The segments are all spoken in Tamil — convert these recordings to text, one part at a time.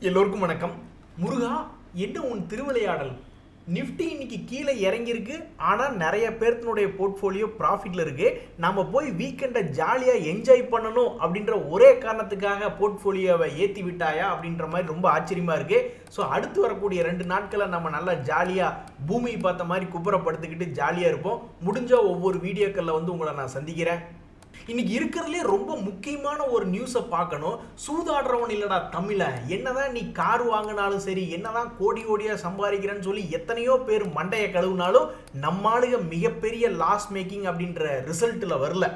எல்லோருக்கும் வணக்கம். முருகா, என்ன உன் திருவிளையாடல்? நிஃப்டி இன்னைக்கு கீழே இறங்கியிருக்கு. ஆனால் நிறைய பேர்த்தினுடைய போர்ட்ஃபோலியோ ப்ராஃபிட்டில் இருக்கு. நம்ம போய் வீக்கெண்டை ஜாலியாக என்ஜாய் பண்ணணும் அப்படின்ற ஒரே காரணத்துக்காக போர்ட்ஃபோலியோவை ஏற்றி விட்டாயா அப்படின்ற மாதிரி ரொம்ப ஆச்சரியமாக இருக்கு. ஸோ அடுத்து வரக்கூடிய 2 நாட்களை நம்ம நல்லா ஜாலியாக பூமியை பார்த்த மாதிரி குப்புறப்படுத்திக்கிட்டு ஜாலியாக இருப்போம். முடிஞ்ச ஒவ்வொரு வீடியோக்களில் வந்து உங்களை நான் சந்திக்கிறேன். இன்னைக்கு இருக்கிறதுலே ரொம்ப முக்கியமான ஒரு நியூஸை பார்க்கணும். சூதாடுறவன் இல்லடா தமிழ, என்னதான் நீ கார் வாங்கினாலும் சரி, என்னதான் கோடி கோடியா சம்பாதிக்கிறேன்னு சொல்லி எத்தனையோ பேர் மண்டையை கழுவினாலும் நம்மளுக்கு மிகப்பெரிய லாஸ் மேக்கிங் அப்படின்ற ரிசல்ட்டில் வரல.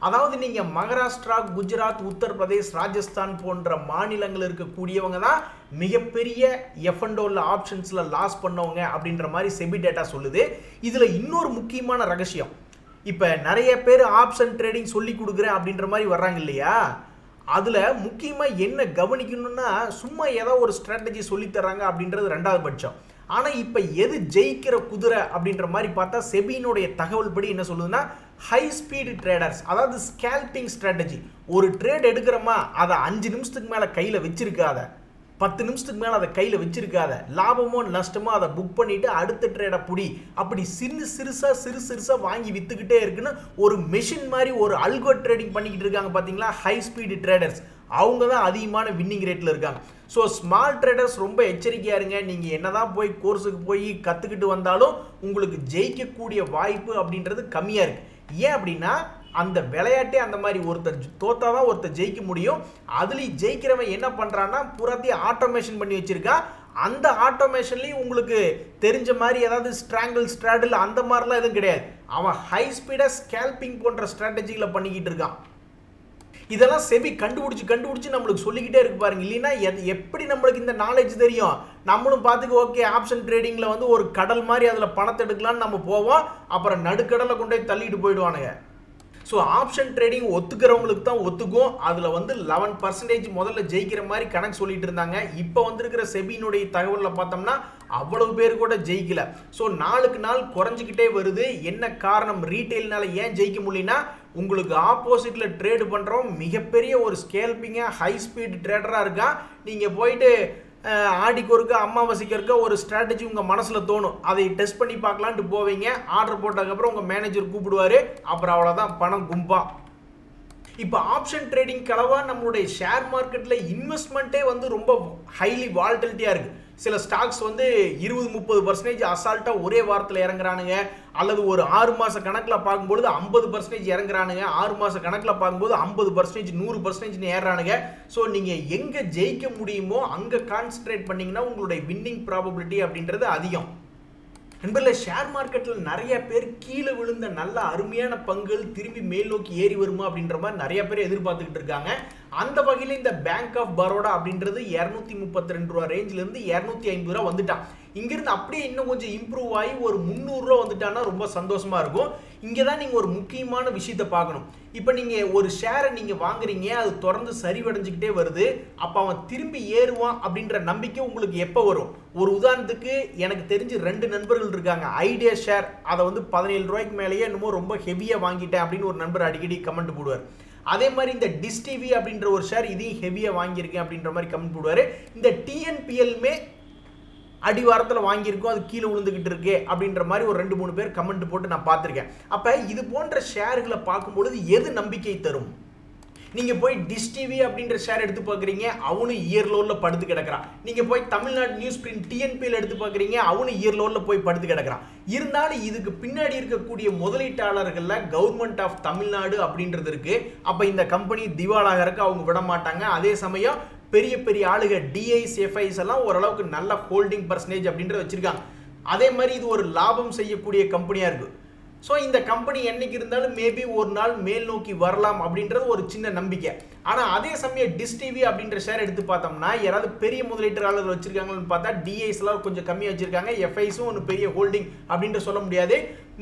அதாவது நீங்கள் மகாராஷ்டிரா, குஜராத், உத்தரப்பிரதேஷ், ராஜஸ்தான் போன்ற மாநிலங்கள் இருக்கக்கூடியவங்க தான் மிகப்பெரிய எஃப்என்டோவில் ஆப்ஷன்ஸில் லாஸ் பண்ணவங்க அப்படின்ற மாதிரி செபி டேட்டா சொல்லுது. இதில் இன்னொரு முக்கியமான ரகசியம், இப்போ நிறைய பேர் ஆப்ஷன் ட்ரேடிங் சொல்லி கொடுக்குறேன் அப்படின்ற மாதிரி வர்றாங்க இல்லையா, அதில் முக்கியமாக என்ன கவனிக்கணும்னா, சும்மா ஏதோ ஒரு ஸ்ட்ராட்டஜி சொல்லித்தர்றாங்க அப்படின்றது 2வது பட்சம். ஆனால் இப்போ எது ஜெயிக்கிற குதிரை அப்படின்ற மாதிரி பார்த்தா செபியினுடைய தகவல் படி என்ன சொல்லுதுன்னா, ஹை ஸ்பீடு ட்ரேடர்ஸ், அதாவது ஸ்கேல்பிங் ஸ்ட்ராட்டஜி. ஒரு ட்ரேட் எடுக்கிறோமா, அதை 5 நிமிஷத்துக்கு மேலே கையில் வச்சிருக்காத, 10 நிமிஷத்துக்கு மேலே அதை கையில் வச்சிருக்காத, லாபமோ நஷ்டமோ அதை புக் பண்ணிவிட்டு அடுத்த ட்ரேடை புடி, அப்படி சிறுசாக வாங்கி விற்றுக்கிட்டே இருக்குன்னு ஒரு மெஷின் மாதிரி ஒரு அல்கோ ட்ரேடிங் பண்ணிக்கிட்டு இருக்காங்க பார்த்தீங்களா, ஹை ஸ்பீடு ட்ரேடர்ஸ். அவங்க தான் அதிகமான வின்னிங் ரேட்டில் இருக்காங்க. ஸோ ஸ்மால் ட்ரேடர்ஸ் ரொம்ப எச்சரிக்கையாக இருங்க. நீங்கள் என்ன தான் போய் கோர்ஸுக்கு போய் கற்றுக்கிட்டு வந்தாலும் உங்களுக்கு ஜெயிக்கக்கூடிய வாய்ப்பு அப்படின்றது கம்மியாக இருக்குது. ஏன் அப்படின்னா, அந்த விளையாட்டே அந்த மாதிரி, ஒருத்தர் தோத்தாதான் ஒருத்தர் ஜெயிக்க முடியும். அதுலேயும் ஜெயிக்கிறவன் என்ன பண்ணுறான்னா, பூராத்தையும் ஆட்டோமேஷன் பண்ணி வச்சிருக்கான். அந்த ஆட்டோமேஷன்லேயும் உங்களுக்கு தெரிஞ்ச மாதிரி ஏதாவது ஸ்ட்ராடில் அந்த மாதிரிலாம் எதுவும் கிடையாது. அவன் ஹை ஸ்பீடாக ஸ்கேல்பிங் போன்ற ஸ்ட்ராட்டஜிகளை பண்ணிக்கிட்டு இருக்கான். இதெல்லாம் செபி கண்டுபிடிச்சு நம்மளுக்கு சொல்லிக்கிட்டே இருக்கு பாருங்க. இல்லைன்னா எப்படி நம்மளுக்கு இந்த நாலேஜ் தெரியும்? நம்மளும் பார்த்துக்கு ஓகே, ஆப்ஷன் ட்ரேடிங்கில் வந்து ஒரு கடல் மாதிரி அதில் பணத்தை எடுக்கலான்னு நம்ம போவோம், அப்புறம் நடுக்கடலை கொண்டு போய் தள்ளிட்டு போயிடுவானுங்க. ஸோ ஆப்ஷன் ட்ரேடிங் ஒத்துக்கிறவங்களுக்கு தான் ஒத்துக்கும். அதில் வந்து 11% முதல்ல ஜெயிக்கிற மாதிரி கணக்கு சொல்லிட்டு இருந்தாங்க. இப்போ வந்திருக்கிற செபியினுடைய தகவலில் பார்த்தோம்னா அவ்வளவு பேர் கூட ஜெயிக்கல. ஸோ நாளுக்கு நாள் குறைஞ்சிக்கிட்டே வருது. என்ன காரணம்? ரீட்டெயில்னால ஏன் ஜெயிக்க முடியலனா, உங்களுக்கு ஆப்போசிட்டில் ட்ரேடு பண்ணுறோம் மிகப்பெரிய ஒரு ஸ்கேல்பிங்காக ஹை ஸ்பீட் ட்ரேடராக இருக்கான். நீங்கள் போயிட்டு ஆடிக்கு ஒருக்க அமாவாசைக்கு இருக்க ஒரு ஸ்ட்ராட்டஜி உங்கள் மனசில் தோணும், அதை டெஸ்ட் பண்ணி பார்க்கலான்ட்டு போவீங்க. ஆர்டர் போட்டதுக்கப்புறம் உங்கள் மேனேஜர் கூப்பிடுவார், அப்புறம் அவ்வளோதான், பணம் கும்பா. இப்போ ஆப்ஷன் ட்ரேடிங் கலவாக நம்மளுடைய ஷேர் மார்க்கெட்டில் இன்வெஸ்ட்மெண்ட்டே வந்து ரொம்ப ஹைலி வால்டிலிட்டியாக இருக்குது. சில ஸ்டாக்ஸ் வந்து 20-30% அசால்ட்டாக ஒரே வாரத்தில் இறங்குறானுங்க. அல்லது ஒரு 6 மாத கணக்கில் பார்க்கும்பொழுது 50% இறங்குறானுங்க. 6 மாத கணக்கில் பார்க்கும்போது 50%, 100% ஏறானுங்க. ஸோ நீங்கள் எங்கே ஜெயிக்க முடியுமோ அங்கே கான்சன்ட்ரேட் பண்ணிங்கன்னா உங்களுடைய வின்னிங் ப்ராபபிலிட்டி அப்படின்றது அதிகம். நண்பர்களே, ஷேர் மார்க்கெட்டில் நிறைய பேர் கீழே விழுந்த நல்ல அருமையான பங்குகள் திரும்பி மேல் நோக்கி ஏறி வருமா அப்படின்ற மாதிரி நிறைய பேர் எதிர்பார்த்துக்கிட்டு இருக்காங்க. அந்த வகையில் இந்த பேங்க் ஆஃப் பரோடா அப்படின்றது 232 ரூபா ரேஞ்சிலிருந்து 250 ரூபா வந்துட்டான். இங்கிருந்து அப்படியே இன்னும் கொஞ்சம் இம்ப்ரூவ் ஆகி ஒரு 300 ரூபா வந்துட்டான்னா ரொம்ப சந்தோஷமா இருக்கும். இங்கே தான் நீங்கள் ஒரு முக்கியமான விஷயத்தை பார்க்கணும். இப்போ நீங்கள் ஒரு ஷேரை நீங்கள் வாங்குறீங்க, அது தொடர்ந்து சரிவடைஞ்சிக்கிட்டே வருது. அப்போ அவன் திரும்பி ஏறுவான் அப்படின்ற நம்பிக்கை உங்களுக்கு எப்போ வரும்? ஒரு உதாரணத்துக்கு எனக்கு தெரிஞ்சு 2 நண்பர்கள் இருக்காங்க. ஐடியா ஷேர், அதை வந்து 17 ரூபாய்க்கு மேலேயே என்னமோ ரொம்ப ஹெவியாக வாங்கிட்டேன் அப்படின்னு ஒரு நண்பர் அடிக்கடி கமெண்ட் போடுவார். அதே மாதிரி இந்த டிஷ் டிவி அப்படின்ற ஒரு ஷேர் இதையும் ஹெவியாக வாங்கியிருக்கேன் அப்படின்ற மாதிரி கமெண்ட் போடுவார். இந்த டிஎன்பிஎல்மே அடிவாரத்தில் வாங்கியிருக்கோம், அது கீழே விழுந்துக்கிட்டு இருக்கு அப்படின்ற மாதிரி ஒரு 2-3 பேர் கமெண்ட் போட்டு நான் பார்த்துருக்கேன். அப்போ இது போன்ற ஷேர்களை பார்க்கும்பொழுது எது நம்பிக்கை தரும்? நீங்கள் போய் டிஷ் டிவி அப்படின்ற ஷேர் எடுத்து பார்க்குறீங்க, அவனும் இயர் லோவில் படுத்து கிடக்கிறான். நீங்கள் போய் தமிழ்நாடு நியூஸ் பிரிண்ட் டிஎன்பிஎல் எடுத்து பார்க்குறீங்க, அவனும் இயர் லோவில் போய் படுத்து கிடக்கிறான். இருந்தாலும் இதுக்கு பின்னாடி இருக்கக்கூடிய முதலீட்டாளர்களில் கவர்மெண்ட் ஆஃப் தமிழ்நாடு அப்படின்றது இருக்குது. அப்போ இந்த கம்பெனி திவாலாகிறதுக்கு அவங்க விட மாட்டாங்க. அதே சமயம் பெரிய பெரிய ஆளுக டிஐஸ், எஃப்ஐஸ் எல்லாம் ஓரளவுக்கு நல்ல ஹோல்டிங் பர்சன்டேஜ் அப்படின்றத வச்சுருக்காங்க. அதே மாதிரி இது ஒரு லாபம் செய்யக்கூடிய கம்பெனியாக இருக்குது. ஸோ இந்த கம்பெனி என்னைக்கு இருந்தாலும் மேபி ஒரு நாள் மேல் நோக்கி வரலாம் அப்படின்றது ஒரு சின்ன நம்பிக்கை. ஆனால் அதே சமயம் டிஷ் டிவி அப்படின்ற ஷேர் எடுத்து பார்த்தோம்னா யாராவது பெரிய முதலீட்டாளர்கள் வச்சிருக்காங்கன்னு பார்த்தா டிஐஸ்லாம் கொஞ்சம் கம்மியாக வச்சிருக்காங்க. எஃப்ஐஸும் ஒன்று பெரிய ஹோல்டிங் அப்படின்ட்டு சொல்ல முடியாது.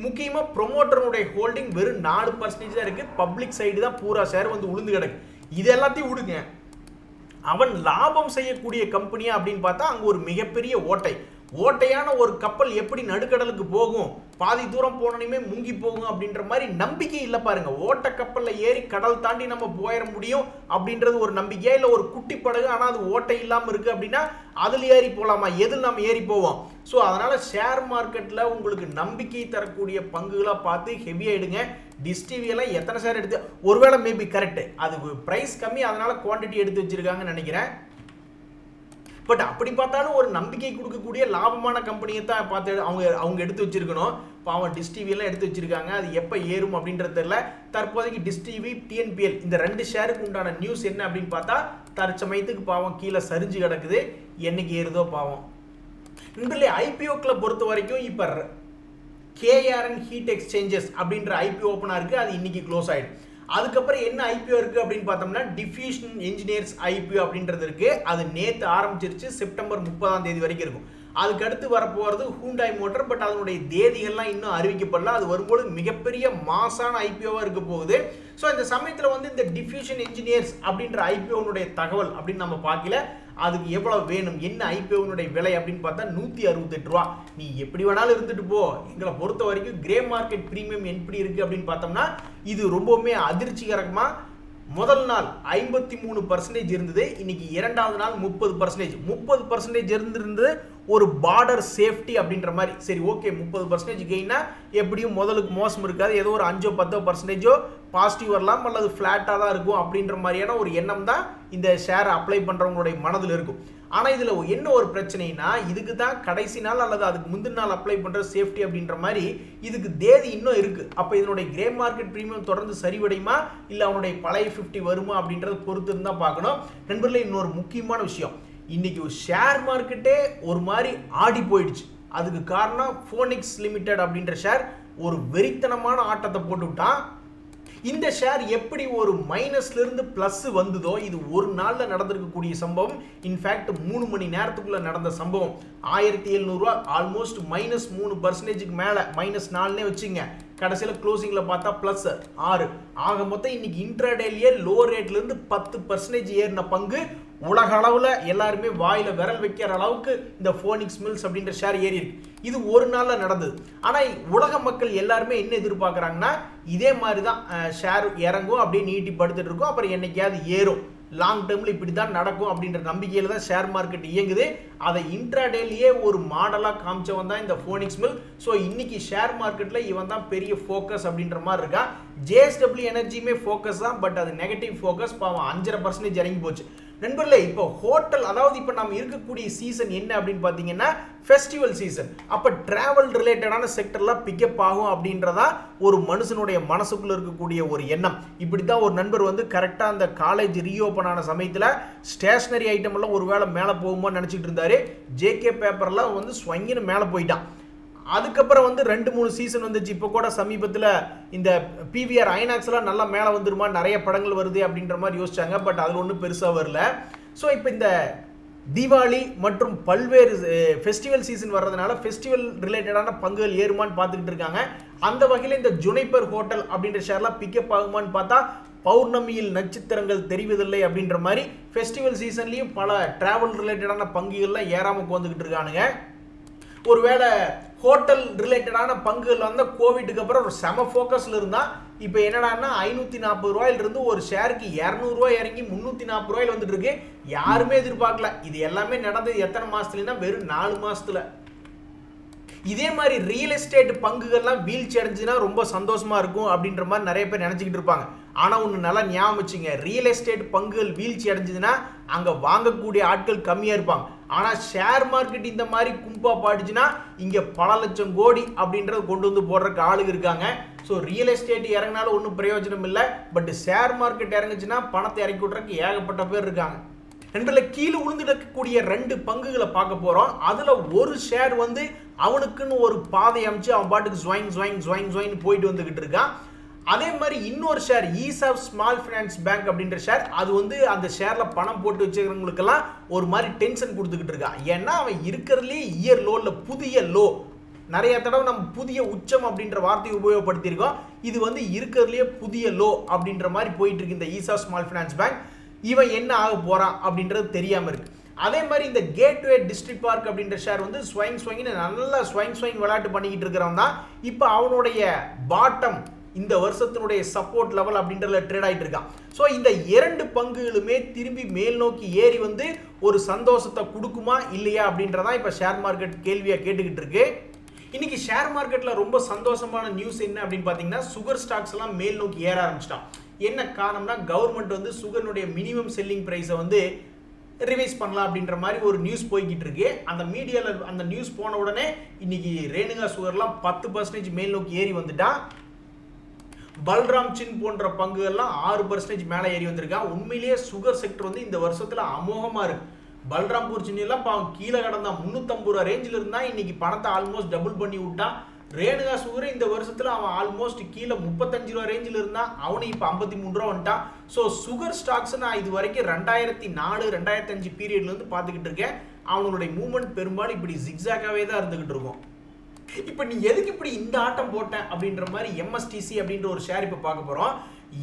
முக்கியமாக ப்ரொமோட்டருடைய ஹோல்டிங் வெறும் 4% தான் இருக்குது. பப்ளிக் சைடு தான் பூரா ஷேர் வந்து உளுந்து கிடக்கு. இது எல்லாத்தையும் விடுங்க, அவன் லாபம் செய்யக்கூடிய கம்பெனியா அப்படின்னு பார்த்தா அங்கே ஒரு மிகப்பெரிய ஓட்டை. ஓட்டையான ஒரு கப்பல் எப்படி நடுக்கடலுக்கு போகும், பாதி தூரம் போனோமே முங்கி போகும் அப்படின்ற மாதிரி நம்பிக்கை இல்லை பாருங்க. ஓட்ட கப்பல்ல ஏறி கடல் தாண்டி நம்ம போயிட முடியும் அப்படின்றது ஒரு நம்பிக்கையா, இல்லை ஒரு குட்டி படகு ஆனால் அது ஓட்டை இல்லாமல் இருக்கு அப்படின்னா அதில் ஏறி போகலாமா, எதில் நம்ம ஏறி போவோம். ஸோ அதனால ஷேர் மார்க்கெட்டில் உங்களுக்கு நம்பிக்கை தரக்கூடிய பங்குகளாக பார்த்து ஹெவியாக எடுங்க. டிஷ் டிவியெல்லாம் எத்தனை ஷேர் எடுத்து, ஒருவேளை மேபி கரெக்ட் அது ப்ரைஸ் கம்மி அதனால குவான்டிட்டி எடுத்து வச்சிருக்காங்கன்னு நினைக்கிறேன். பட் அப்படி பார்த்தாலும் ஒரு நம்பிக்கை கொடுக்கக்கூடிய லாபமான கம்பெனியை தான் பார்த்து அவங்க எடுத்து வச்சிருக்கணும். பாவம் டிஷ் டிவியெல்லாம் எடுத்து வச்சிருக்காங்க. அது எப்போ ஏறும் அப்படின்றது தெரியல. தற்போதைக்கு டிஷ் டிவி, டிஎன்பிஎல் இந்த 2 ஷேருக்கு உண்டான நியூஸ் என்ன அப்படின்னு பார்த்தா தற்சமயத்துக்கு பாவம் கீழே சரிஞ்சு கிடக்குது. என்னைக்கு ஏறுதோ பாவம். நண்பர்களே, ஐபிஓக்களை பொறுத்த வரைக்கும் இப்போ கேஆர்என் ஹீட் எக்ஸ்சேஞ்சஸ் அப்படின்ற ஐபிஓ ஓப்பனாக இருக்குது. அது இன்னைக்கு க்ளோஸ் ஆகிடும். அதுக்கப்புறம் என்ன ஐபிஓ இருக்குது அப்படின்னு பார்த்தோம்னா டிஃப்யூஷன் என்ஜினியர்ஸ் ஐபிஓ அப்படின்றது இருக்குது. அது நேற்று ஆரம்பிச்சிருச்சு. செப்டம்பர் 30 வரைக்கும் இருக்கும். அதுக்கு அடுத்து வரப்போகிறது ஹூண்டாய் மோட்டர். பட் அதனுடைய தேதிகள்லாம் இன்னும் அறிவிக்கப்படல. அது வரும்போது மிகப்பெரிய மாசான ஐபிஓவாக இருக்க போகுது. ஸோ இந்த சமயத்தில் வந்து இந்த டிஃப்யூஷன் என்ஜினியர்ஸ் அப்படின்ற ஐபிஓனுடைய தகவல் அப்படின்னு நம்ம பார்க்கல. அதுக்கு எவ்வளவு வேணும், என்ன ஐபிஓனுடைய விலை அப்படின்னு பார்த்தா 168 ரூபா. நீ எப்படி வேணாலும் இருந்துட்டு போ. எங்களை பொறுத்த வரைக்கும் கிரே மார்க்கெட் பிரீமியம் எப்படி இருக்கு அப்படின்னு பார்த்தோம்னா இது ரொம்பவுமே அதிர்ச்சிகரமா. முதல் நாள் 53% இருந்தது. இன்னைக்கு இரண்டாவது நாள் 30% இருந்திருந்தது. ஒரு பார்டர் சேஃப்டி அப்படின்ற மாதிரி. சரி, ஓகே, 30% கெயினா எப்படியும் முதலுக்கு மோசம் இருக்காது. ஏதோ ஒரு 5-10% பாசிட்டிவ் வரலாம், அல்லது ஃபிளாட்டாக தான் இருக்கும் அப்படின்ற மாதிரியான ஒரு எண்ணம் தான் இந்த ஷேர் அப்ளை பண்ணுறவங்களுடைய மனதில் இருக்கும். ஆனால் இதில் என்ன ஒரு பிரச்சனைனா, இதுக்கு தான் கடைசி நாள் அல்லது அதுக்கு முந்தின நாள் அப்ளை பண்ணுற சேஃப்டி அப்படின்ற மாதிரி இதுக்கு தேதி இன்னும் இருக்குது. அப்போ இதனுடைய கிரே மார்க்கெட் பிரீமியம் தொடர்ந்து சரிவடையுமா, இல்லை அவனுடைய பழைய 50 வருமா அப்படின்றத பொறுத்து இருந்தால் பார்க்கணும். நண்பர்களே, இன்னொரு முக்கியமான விஷயம், இன்னைக்கு ஷேர் மார்க்கெட்டே ஒரு மாதிரி ஆடி போயிடுச்சு. அதுக்கு காரணம் ஃபோனிக்ஸ் லிமிடெட் அப்படின்ற ஷேர் ஒரு வெறித்தனமான ஆட்டத்தை போட்டுவிட்டான். இந்த ஷேர் எப்படி ஒரு மைனஸ்ல இருந்து பிளஸ் வந்ததோ, இது ஒரு நாள்ல நடந்திருக்கக்கூடிய சம்பவம். இன்ஃபேக்ட் 3 மணி நேரத்துக்குள்ள நடந்த சம்பவம். 1700 ரூபா, ஆல்மோஸ்ட் -3% மேல, -4 வச்சுங்க. கடைசியில் க்ளோசிங்ல பார்த்தா +6. ஆக மொத்தம் இன்னைக்கு இன்ட்ராடேலியே லோ ரேட்ல இருந்து 10% ஏறின பங்கு உலக அளவுல எல்லாருமே வாயில விரல் வைக்கிற அளவுக்கு இந்த ஃபோனிக்ஸ் மில்ஸ் அப்படின்ற ஷேர் ஏறி இருக்கு. இது ஒரு நாள்ல நடந்தது. ஆனா உலக மக்கள் எல்லாருமே என்ன எதிர்பார்க்கறாங்கன்னா, இதே மாதிரி தான் ஷேர் இறங்கும், அப்படியே நீட்டி படுத்துட்டு இருக்கும், அப்புறம் என்னைக்காவது ஏறும், லாங் டேர்ம்ல இப்படி தான் நடக்கும் அப்படின்ற நம்பிக்கையில தான் ஷேர் மார்க்கெட் இயங்குது. அதை இன்ட்ராடேலியே ஒரு மாடலா காமிச்சவன் தான் இந்த ஃபோனிக்ஸ் மில். ஸோ இன்னைக்கு ஷேர் மார்க்கெட்ல இவன் தான் பெரிய ஃபோக்கஸ் அப்படின்ற மாதிரி இருக்கா. ஜேஎஸ்டபிள்யூ எனர்ஜியுமே ஃபோக்கஸ் தான். பட் அது நெகட்டிவ் ஃபோக்கஸ். பாவம் 5.5% இறங்கி போச்சு. நண்பர்களே, இப்போ ஹோட்டல், அதாவது இப்போ நம்ம இருக்கக்கூடிய சீசன் என்ன அப்படின்னு பார்த்தீங்கன்னா ஃபெஸ்டிவல் சீசன். அப்போ டிராவல் ரிலேட்டடான செக்டர்லாம் பிக்கப் ஆகும் அப்படின்றதா ஒரு மனுஷனுடைய மனசுக்குள்ள இருக்கக்கூடிய ஒரு எண்ணம். இப்படி தான் ஒரு நண்பர் வந்து கரெக்டாக அந்த காலேஜ் ரீஓப்பன் ஆன சமயத்தில் ஸ்டேஷனரி ஐட்டம் எல்லாம் ஒரு வேளை மேலே போகுமோ நினச்சிட்டு இருந்தாரு. ஜேகே பேப்பர்லாம் வந்து ஸ்வங்கின்னு மேலே போயிட்டான். அதுக்கப்புறம் வந்து 2-3 சீசன் வந்துச்சு. இப்போ கூட சமீபத்தில் இந்த பிவிஆர் ஐநாக்ஸ்லாம் நல்லா மேலே வந்துருமா, நிறைய படங்கள் வருது அப்படின்ற மாதிரி யோசிச்சாங்க. பட் அதில் ஒன்றும் பெருசாக வரல. ஸோ இப்போ இந்த தீபாவளி மற்றும் பல்வேறு ஃபெஸ்டிவல் சீசன் வர்றதுனால ஃபெஸ்டிவல் ரிலேட்டடான பங்குகள் ஏறுமான்னு பார்த்துக்கிட்டு இருக்காங்க. அந்த வகையில் இந்த ஜுனைப்பர் ஹோட்டல் அப்படின்ற ஷேர்லாம் பிக்கப் ஆகுமான்னு பார்த்தா பௌர்ணமியில் நட்சத்திரங்கள் தெரிவதில்லை அப்படின்ற மாதிரி ஃபெஸ்டிவல் சீசன்லேயும் பல டிராவல் ரிலேட்டடான பங்குகள்லாம் ஏறாமல் வந்துக்கிட்டு இருக்கானுங்க. ஒருவேளை ஹோட்டல் ரிலேட்டடான பங்குகள் வந்து கோவிட்டுக்கு அப்புறம் ஒரு செம ஃபோக்கஸில் இருந்தால் இப்போ என்னடான்னா 540 ரூபாயிலிருந்து ஒரு ஷேருக்கு 200 ரூபாய் இறங்கி 340 ரூபாயில் வந்துட்டு இருக்கு. யாருமே எதிர்பார்க்கல. இது எல்லாமே நடந்தது எத்தனை மாசத்துலன்னா வெறும் 4 மாசத்துல. இதே மாதிரி ரியல் எஸ்டேட் பங்குகள்லாம் வீழ்ச்சி அடைஞ்சுன்னா ரொம்ப சந்தோஷமா இருக்கும் அப்படின்ற மாதிரி நிறைய பேர் நினைச்சுக்கிட்டு இருப்பாங்க. ஆனா ஒன்று நல்லா ஞாபகம் வச்சுங்க, ரியல் எஸ்டேட் பங்குகள் வீழ்ச்சி அடைஞ்சதுன்னா அங்க வாங்கக்கூடிய ஆட்கள் கம்மியா இருப்பாங்க. ஆனா ஷேர் மார்க்கெட் இந்த மாதிரி கும்பா பாடுச்சுன்னா இங்க பல லட்சம் கோடி அப்படின்றது கொண்டு வந்து போடுறதுக்கு ஆளுங்க இருக்காங்க. ஸோ ரியல் எஸ்டேட் இறங்கினாலும் ஒன்றும் பிரயோஜனம் இல்லை. பட் ஷேர் மார்க்கெட் இறங்குச்சுன்னா பணத்தை இறக்கி விட்றதுக்கு ஏகப்பட்ட பேர் இருக்காங்க. நண்பர்களே, கீழே விழுந்துடக்கூடிய 2 பங்குகளை பார்க்க போறோம். அதுல ஒரு ஷேர் வந்து அவனுக்குன்னு ஒரு பாதை அமைச்சு அவன் பாட்டுக்கு ஜொயின் போயிட்டு வந்துகிட்டு இருக்கான். அதே மாதிரி இன்னொரு share ESAB small finance bank அப்படின்ற ஷேர், அது வந்து அந்த ஷேர்ல பணம் போட்டு வச்சுக்கிறவங்களுக்கெல்லாம் ஒரு மாதிரி டென்ஷன் கொடுத்துக்கிட்டு இருக்கான். ஏன்னா அவன் இருக்கிறதுலே இயர் லோல புதிய லோ, நிறைய தடவை நம்ம புதிய உச்சம் அப்படின்ற வார்த்தையை உபயோகப்படுத்தியிருக்கோம். இது வந்து இருக்கிறதுலே புதிய லோ அப்படின்ற மாதிரி போயிட்டு இருக்கு இந்த ஈசாப் ஸ்மால் ஃபைனான்ஸ் பேங்க். இவன் என்ன ஆக போறான் அப்படின்றது தெரியாம இருக்கு. அதே மாதிரி இந்த கேட்வே டிஸ்ட்ரிக்ட் பார்க் அப்படின்ற ஷேர் வந்து ஸ்வைங்னு நல்லா ஸ்வைங் விளையாட்டு பண்ணிக்கிட்டு இருக்கிறவன் தான் இப்போ அவனுடைய பாட்டம் இந்த வருஷத்தினுடைய சப்போர்ட் லெவல் அப்படின்றதுல ட்ரேட் ஆகிட்டு இருக்கான். ஸோ இந்த இரண்டு பங்குகளுமே திரும்பி மேல் நோக்கி ஏறி வந்து ஒரு சந்தோஷத்தை கொடுக்குமா இல்லையா அப்படின்றதான் இப்போ ஷேர் மார்க்கெட் கேள்வியாக கேட்டுக்கிட்டு இருக்கு. இன்னைக்கு ஷேர் மார்க்கெட்ல ரொம்ப சந்தோஷமான நியூஸ் என்ன அப்படின்னு பார்த்தீங்கன்னா, சுகர் ஸ்டாக்ஸ் எல்லாம் மேல் நோக்கி ஏற ஆரம்பிச்சிட்டான். என்ன காரணம்னா, கவர்மெண்ட் வந்து சுகருடைய மினிமம் செல்லிங் பிரைஸை வந்து ரிவைஸ் பண்ணலாம் அப்படின்ற மாதிரி ஒரு நியூஸ் போய்கிட்டு இருக்கு. அந்த மீடியாவில் அந்த நியூஸ் போன உடனே இன்னைக்கு ரேணுகா சுகர்லாம் 10% மேல் நோக்கி ஏறி வந்துட்டா. பல்ராம் சின் போன்ற பங்குகள்லாம் 6% மேலே ஏறி வந்திருக்கா. உண்மையிலேயே சுகர் செக்டர் வந்து இந்த வருஷத்துல அமோகமா இருக்கு. பல்ராம்பூர் சின்னிலாம் பாவம் கீழே கடந்தா 350 ரூபா ரேஞ்சில் இருந்தா இன்னைக்கு பணத்தை ஆல்மோஸ்ட் டபுள் பண்ணி விட்டான். ரேணுகா சுகர் இந்த வருஷத்துல அவன் ஆல்மோஸ்ட் கீழே 35 ரூபா ரேஞ்சில் இருந்தா அவனு இப்போ 53 ரூபா வந்துட்டான். ஸோ சுகர் ஸ்டாக்ஸ் நான் இது வரைக்கும் 2004 2005 பீரியட்ல இருந்து பார்த்துக்கிட்டு இருக்கேன். அவங்களுடைய மூவ்மெண்ட் பெரும்பாலும் இப்படி ஜிக்ஸாக்காவே தான் இருந்துகிட்டு இருக்கும். இப்போ நீ எதுக்கு இப்படி இந்த ஆட்டம் போட்டேன் அப்படின்ற மாதிரி எம்எஸ்டிசி அப்படின்ற ஒரு ஷேர் இப்போ பார்க்க போறோம்.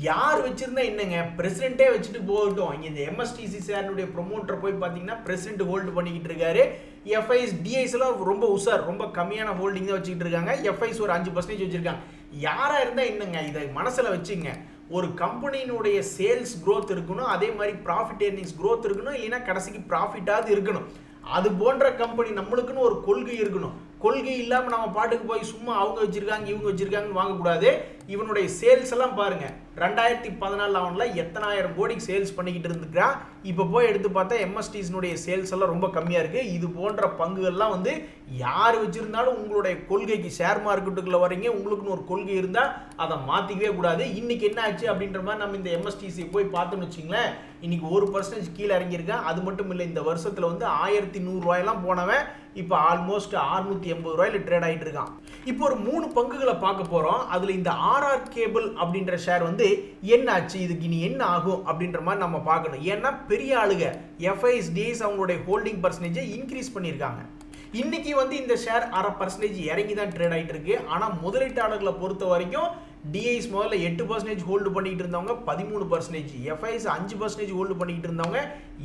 யார் வச்சிருந்தா என்னங்க, பிரசிடென்ட்டே வச்சுட்டு போகட்டும். இங்கே இந்த எம்எஸ்டிசி ஷேருடைய ப்ரொமோட்டர் போய் பார்த்தீங்கன்னா பிரசிடென்ட் ஹோல்டு பண்ணிக்கிட்டு இருக்காரு. எஃப்ஐஸ் டிஐஸ் எல்லாம் ரொம்ப உசார், ரொம்ப கம்மியான ஹோல்டிங் தான் வச்சுக்கிட்டு இருக்காங்க. எஃப்ஐஸ் ஒரு 5% வச்சிருக்காங்க. யாரா இருந்தா என்னங்க, இதை மனசுல வச்சுங்க. ஒரு கம்பெனியினுடைய சேல்ஸ் growth இருக்கணும், அதே மாதிரி ப்ராஃபிட் ஏர்னிங்ஸ் growth இருக்கணும், இல்லைன்னா கடைசிக்கு ப்ராஃபிட்டாவது இருக்கணும். அது போன்ற கம்பெனி நம்மளுக்குன்னு ஒரு கொள்கை இருக்கணும். கொள்கை இல்லாமல் நம்ம பாட்டுக்கு போய் சும்மா அவங்க வச்சிருக்காங்க இவங்க வச்சிருக்காங்கன்னு வாங்கக்கூடாது. இவனுடைய சேல்ஸ் எல்லாம் பாருங்க, 2014 அவன்ல எத்தனாயிரம் கோடிக்கு சேல்ஸ் பண்ணிக்கிட்டு இருந்துக்கிறான். இப்போ போய் எடுத்து பார்த்தா எம்எஸ்டிஸ்னுடைய சேல்ஸ் எல்லாம் ரொம்ப கம்மியா இருக்கு. இது போன்ற பங்குகள்லாம் வந்து யார் வச்சிருந்தாலும் உங்களுடைய கொள்கைக்கு, ஷேர் மார்க்கெட்டுக்குள்ள வரீங்க, உங்களுக்குன்னு ஒரு கொள்கை இருந்தா அதை மாத்திக்கவே கூடாது. இன்னைக்கு என்ன ஆச்சு அப்படின்ற மாதிரி நம்ம இந்த எம்எஸ்டிசி போய் பார்த்தோம்னு வச்சுங்களேன், இன்னைக்கு 1% கீழே இறங்கியிருக்கான். அது மட்டும் இல்லை, இந்த வருஷத்துல வந்து 1100 ரூபாயெல்லாம் போனவன் இப்போ ஆல்மோஸ்ட் 680 ரூபாயில ட்ரேட் ஆகிட்டு இருக்கான். இப்போ ஒரு 3 பங்குகளை பார்க்க போறோம். அதுல இந்த ஆர்ஆர் கேபிள் அப்படின்ற ஷேர் வந்து என்ன ஆச்சு, இதுக்கு இனி என்ன ஆகும் அப்படின்ற மாதிரி நம்ம பார்க்கணும். ஏன்னா பெரிய ஆளுங்க எஃப்ஐஸ் டிஐஸ் அவங்களுடைய ஹோல்டிங் பர்சன்டேஜை இன்க்ரீஸ் பண்ணியிருக்காங்க. இன்னைக்கு வந்து இந்த ஷேர் 0.5% இறங்கி தான் ட்ரேட் ஆகிட்டு இருக்கு. ஆனால் முதலீட்டாளர்களை பொறுத்த வரைக்கும் டிஐஸ் முதல்ல 8% ஹோல்டு பண்ணிட்டு இருந்தவங்க 13%, எஃப்ஐஸ் 5% ஹோல்டு பண்ணிட்டு இருந்தவங்க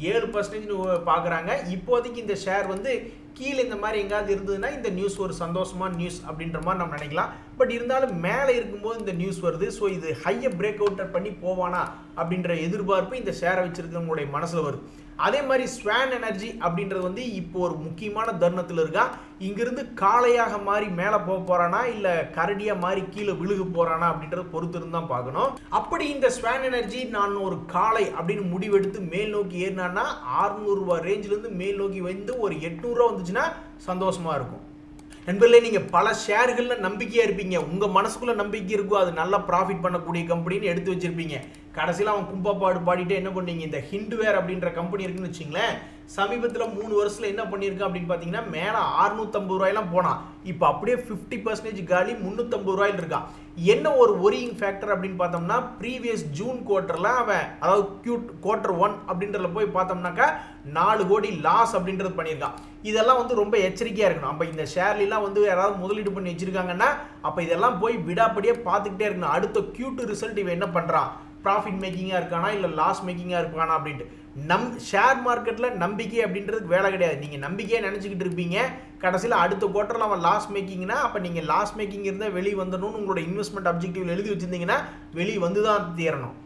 7% பார்க்குறாங்க. இப்போதைக்கு இந்த ஷேர் வந்து கீழே இந்த மாதிரி எங்காவது இருந்ததுன்னா இந்த நியூஸ் ஒரு சந்தோஷமான நியூஸ் அப்படின்ற மாதிரி நம்ம நினைக்கலாம். பட் இருந்தாலும் மேலே இருக்கும்போது இந்த நியூஸ் வருது. ஸோ இது ஹையை பிரேக் அவுட் பண்ணி போவானா அப்படின்ற எதிர்பார்ப்பு இந்த ஷேரை வச்சிருக்கிறவங்களுடைய மனசில் வருது. அதே மாதிரி ஸ்வான் எனர்ஜி அப்படின்றது வந்து இப்போ ஒரு முக்கியமான தருணத்தில் இருக்கா. இங்கிருந்து காளையாக மாறி மேலே போக போறானா இல்லை கரடியாக மாறி கீழே விழுக போறானா அப்படின்றத பொறுத்து இருந்தான் பார்க்கணும். அப்படி இந்த ஸ்வான் எனர்ஜி நான் ஒரு காளை அப்படின்னு முடிவெடுத்து மேல் நோக்கி ஏறினான்னா 600 ரூபாய் ரேஞ்சிலேருந்து மேல் நோக்கி வந்து ஒரு 800 ரூபா வந்துச்சுன்னா சந்தோஷமா இருக்கும். நண்பர்களே, நீங்கள் பல ஷேர்களில் நம்பிக்கையாக இருப்பீங்க, உங்கள் மனசுக்குள்ளே நம்பிக்கை இருக்கும், அது நல்லா ப்ராஃபிட் பண்ணக்கூடிய கம்பெனின்னு எடுத்து வச்சிருப்பீங்க. கடைசியில் அவன் கும்பப்பாடு பாடிட்டு என்ன பண்ணீங்க, இந்த ஹிண்டுவேர் அப்படின்ற கம்பெனி இருக்குன்னு வச்சிங்களேன், சமீபத்தில் 3 வருஷத்தில் என்ன பண்ணியிருக்கான் அப்படின்னு பார்த்தீங்கன்னா, மேலே 650 ரூபாயெல்லாம் போனான். இப்போ அப்படியே 50% காலி 350 ரூபாயில் இருக்கான். என்ன ஒரு ஒரியிங் ஃபேக்டர் அப்படின்னு பார்த்தோம்னா, ப்ரீவியஸ் ஜூன் குவார்ட்டரில் அவன், அதாவது Q1 அப்படின்றதுல போய் பார்த்தோம்னாக்கா 4 கோடி லாஸ் அப்படின்றது பண்ணியிருக்கான். இதெல்லாம் வந்து ரொம்ப எச்சரிக்கையாக இருக்கணும். அப்போ இந்த ஷேர்லாம் வந்து யாராவது முதலீடு பண்ணி வச்சிருக்காங்கன்னா அப்போ இதெல்லாம் போய் விடாப்படியே பார்த்துக்கிட்டே இருக்கணும். அடுத்த Q2 ரிசல்ட் இவன் என்ன பண்ணுறான், ப்ராஃபிட் மேக்கிங்காக இருக்கானா இல்லை லாஸ் மேக்கிங்காக இருக்கானா அப்படின்ட்டு. ஷேர் மார்க்கெட்டில் நம்பிக்கை அப்படின்றதுக்கு வேலை கிடையாது. நீங்கள் நம்பிக்கையாக நினச்சிக்கிட்டு இருப்பீங்க, கடைசியில் அடுத்த குவார்ட்டரில் அவன் லாஸ் மேக்கிங்னா அப்போ நீங்கள் லாஸ் மேக்கிங் இருந்தால் வெளியே வந்துடணும்னு உங்களோட இன்வெஸ்ட்மெண்ட் அப்ஜெக்டிவ் எழுதி வச்சிருந்தீங்கன்னா வெளியே வந்து தான் தீரணும்.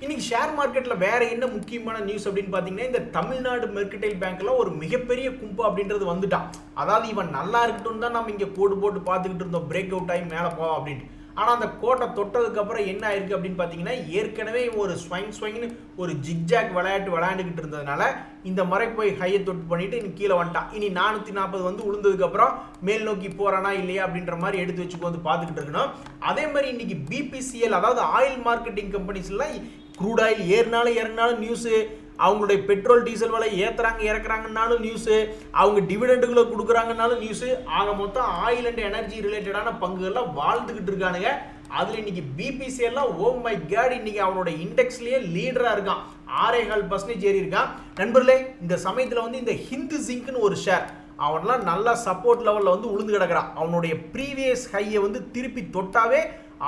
இன்னைக்கு ஷேர் மார்க்கெட்டில் வேற என்ன முக்கியமான நியூஸ் அப்படின்னு பார்த்தீங்கன்னா, இந்த தமிழ்நாடு மெர்கடைல் பேங்க்ல ஒரு மிகப்பெரிய கும்பு அப்படின்றது வந்துட்டான். அதாவது இவன் நல்லா இருக்கட்டும் தான் நம்ம இங்கே கோடு போட்டு பார்த்துக்கிட்டு இருந்தோம், பிரேக் அவுட் ஆகி மேலே போவோம் அப்படின்ட்டு. ஆனால் அந்த கோட்டை தொட்டதுக்கு அப்புறம் என்ன ஆயிருக்கு அப்படின்னு பார்த்தீங்கன்னா, ஏற்கனவே ஒரு ஸ்வைங்னு ஒரு ஜிக்ஜாக் விளையாண்டுக்கிட்டு இருந்ததுனால இந்த முறை போய் ஹையை தொட்டு பண்ணிட்டு இன்னைக்கு கீழே வந்துட்டான். இனி 440 வந்து உளுந்ததுக்கு அப்புறம் மேல் நோக்கி போறானா இல்லையா அப்படின்ற மாதிரி எடுத்து வச்சுக்கோ வந்து பார்த்துக்கிட்டு இருக்கணும். அதே மாதிரி இன்னைக்கு பிபிசிஎல், அதாவது ஆயில் மார்க்கெட்டிங் கம்பெனிஸ்லாம் க்ரூட் ஆயில் ஏறினாலும் இறங்கினாலும் நியூஸு, அவங்களுடைய பெட்ரோல் டீசல் விலை ஏற்றுறாங்க இறக்குறாங்கன்னாலும் நியூஸு, அவங்க டிவிடெண்டுகளை கொடுக்குறாங்கன்னாலும் நியூஸு. ஆக மொத்தம் ஆயில் அண்ட் எனர்ஜி ரிலேட்டடான பங்குகள்லாம் வாழ்ந்துக்கிட்டு இருக்கானுங்க. அதில் இன்னைக்கு பிபிசிஎல்லாம் ஓ மை காட் இன்னைக்கு அவனோட இண்டெக்ஸ்லேயே லீடராக இருக்கான், 6.5% ஏறி இருக்கான். நண்பர்களே, இந்த சமயத்தில் வந்து இந்த ஹிந்து ஜிங்க்னு ஒரு ஷேர், அவன்லாம் நல்லா சப்போர்ட் லெவலில் வந்து உளுந்து கிடக்கிறான். அவனுடைய ப்ரீவியஸ் ஹையை வந்து திருப்பி தொட்டாவே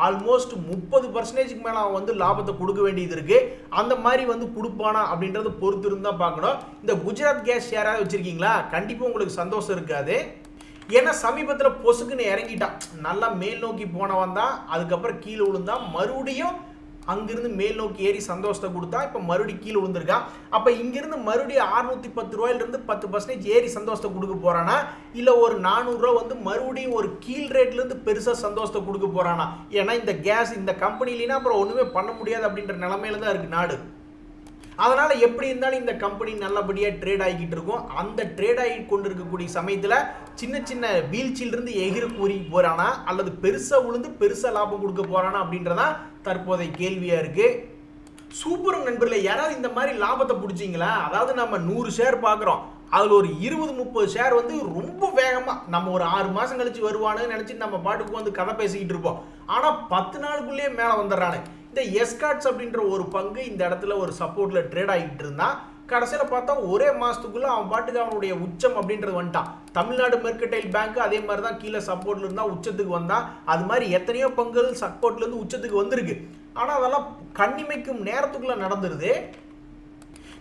ஆல்மோஸ்ட் 30% மேல அவன் வந்து லாபத்தை கொடுக்க வேண்டியது இருக்கு. அந்த மாதிரி வந்து கொடுப்பானா அப்படின்றத பொறுத்து இருந்தா பார்க்கணும். இந்த குஜராத் கேஸ் யாராவது வச்சிருக்கீங்களா? கண்டிப்பா உங்களுக்கு சந்தோஷம் இருக்காது. ஏன்னா சமீபத்தில் பொசுக்குன்னு இறங்கிட்டான். நல்லா மேல் நோக்கி போனவன் தான், அதுக்கப்புறம் கீழே விழுந்தான், மறுபடியும் அங்கிருந்து மேல் நோக்கி ஏறி சந்தோஷத்தை கொடுத்தா, இப்போ மறுபடியும் கீழே விழுந்திருக்கான். அப்போ இங்கிருந்து மறுபடியும் 610 ரூபாயிலிருந்து 10% ஏறி சந்தோஷத்தை கொடுக்க போறானா, இல்லை ஒரு 400 ரூபா வந்து மறுபடியும் ஒரு கீழ் ரேட்லேருந்து பெருசாக சந்தோஷத்தை கொடுக்க போறானா? ஏன்னா இந்த கேஸ் இந்த கம்பெனிலாம் அப்புறம் ஒன்றுமே பண்ண முடியாது அப்படின்ற நிலைமையில தான் இருக்கு நாடு. அதனால எப்படி இருந்தாலும் இந்த கம்பெனி நல்லபடியாக ட்ரேட் ஆகிக்கிட்டு இருக்கும். அந்த ட்ரேட் ஆகி கொண்டு இருக்கக்கூடிய சமயத்தில் சின்ன சின்ன வீழ்ச்சியிலிருந்து எகிர கூறி போறானா, அல்லது பெருசாக உளுந்து பெருசாக லாபம் கொடுக்க போறானா அப்படின்றதான் தற்போதைய கேள்வியாக இருக்கு. சூப்பர் நண்பர்களே, யாராவது இந்த மாதிரி லாபத்தை பிடிச்சிங்களா? அதாவது நம்ம 100 ஷேர் பார்க்குறோம், அதில் ஒரு 20-30 ஷேர் வந்து ரொம்ப வேகமாக நம்ம ஒரு 6 மாதம் கழிச்சு வருவானு நினச்சிட்டு நம்ம பாட்டுக்கு வந்து கதை பேசிக்கிட்டு இருப்போம். ஆனால் 10 நாளுக்குள்ளேயே மேலே வந்துடுறானே. இந்த எஸ்காட்ஸ் அப்படின்ற ஒரு பங்கு இந்த இடத்துல ஒரு சப்போர்ட்ல ட்ரேட் ஆகிட்டு இருந்தான். கடைசியில் பார்த்தா ஒரே மாதத்துக்குள்ள அவன் பாட்டுக்கு அவனுடைய உச்சம் அப்படின்றது வந்துட்டான். தமிழ்நாடு மெர்கடைல் பேங்க் அதே மாதிரி தான் கீழே சப்போர்ட்ல இருந்தா உச்சத்துக்கு வந்தான். அது மாதிரி எத்தனையோ பங்குகள் சப்போர்ட்ல இருந்து உச்சத்துக்கு வந்திருக்கு. ஆனால் அதெல்லாம் கண்ணிமைக்கும் நேரத்துக்குள்ள நடந்துருது.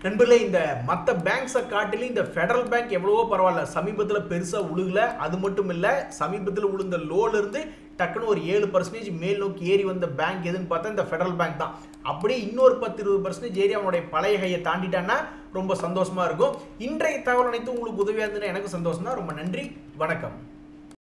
நண்பர்களே, இந்த மற்ற பேங்க்ஸை காட்டிலும் இந்த ஃபெடரல் பேங்க் எவ்வளவோ பரவாயில்ல, சமீபத்தில் பெருசாக உழுகல. அது மட்டும் இல்லை, சமீபத்தில் உளுந்த லோலேருந்து டக்குன்னு ஒரு 7% மேல் நோக்கி ஏறி வந்த பேங்க் எதுன்னு பார்த்தா இந்த ஃபெடரல் பேங்க் தான். அப்படியே இன்னொரு 10-20% ஏறி அவனுடைய பழைய கையை தாண்டிட்டான்னா ரொம்ப சந்தோஷமா இருக்கும். இன்றைய தகவல் அனைத்தும் உங்களுக்கு உதவியாக இருந்ததுன்னா எனக்கு சந்தோஷம் தான். ரொம்ப நன்றி, வணக்கம்.